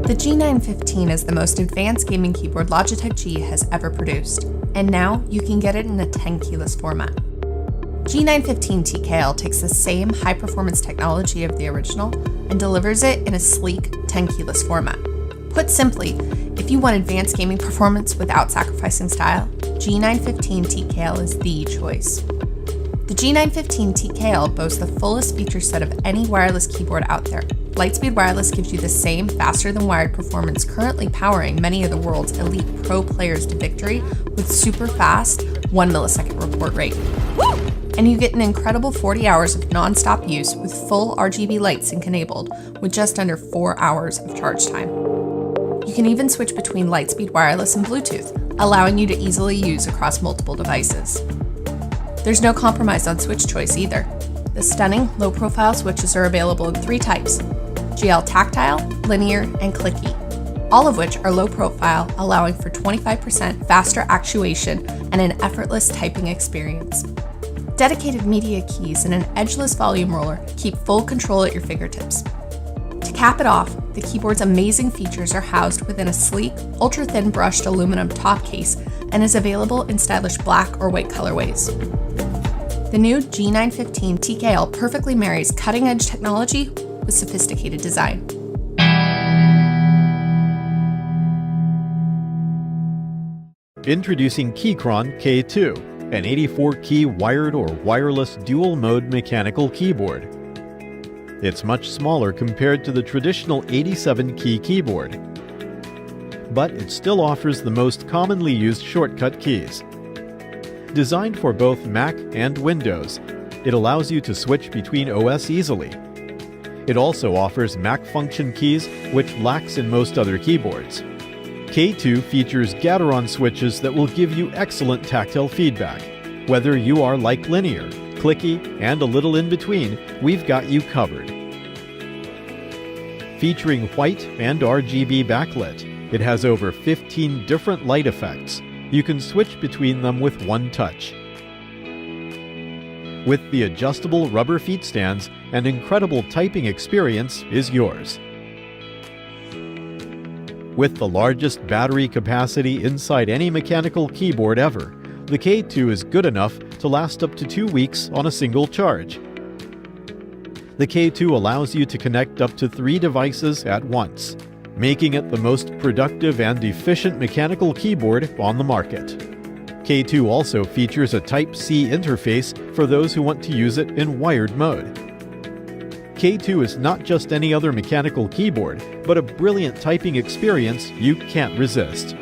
The G915 is the most advanced gaming keyboard Logitech G has ever produced, and now you can get it in a 10 keyless format. G915 TKL takes the same high-performance technology of the original and delivers it in a sleek 10 keyless format. Put simply, if you want advanced gaming performance without sacrificing style, G915 TKL is the choice. The G915 TKL boasts the fullest feature set of any wireless keyboard out there. Lightspeed Wireless gives you the same faster-than-wired performance currently powering many of the world's elite pro players to victory with super fast 1 millisecond report rate. Woo! And you get an incredible 40 hours of non-stop use with full RGB light sync enabled with just under 4 hours of charge time. You can even switch between Lightspeed Wireless and Bluetooth, allowing you to easily use across multiple devices. There's no compromise on switch choice either. The stunning low-profile switches are available in 3 types: GL Tactile, Linear, and Clicky, all of which are low profile, allowing for 25% faster actuation and an effortless typing experience. Dedicated media keys and an edgeless volume roller keep full control at your fingertips. To cap it off, the keyboard's amazing features are housed within a sleek, ultra-thin brushed aluminum top case and is available in stylish black or white colorways. The new G915 TKL perfectly marries cutting-edge technology with sophisticated design. Introducing Keychron K2, an 84-key wired or wireless dual-mode mechanical keyboard. It's much smaller compared to the traditional 87-key keyboard, but it still offers the most commonly used shortcut keys. Designed for both Mac and Windows, it allows you to switch between OS easily. It also offers Mac function keys, which lacks in most other keyboards. K2 features Gateron switches that will give you excellent tactile feedback. Whether you are like Linear, Clicky, and a little in between, we've got you covered. Featuring white and RGB backlit, it has over 15 different light effects. You can switch between them with one touch. With the adjustable rubber feet stands, an incredible typing experience is yours. With the largest battery capacity inside any mechanical keyboard ever, the K2 is good enough to last up to 2 weeks on a single charge. The K2 allows you to connect up to 3 devices at once, making it the most productive and efficient mechanical keyboard on the market. K2 also features a Type-C interface for those who want to use it in wired mode. K2 is not just any other mechanical keyboard, but a brilliant typing experience you can't resist.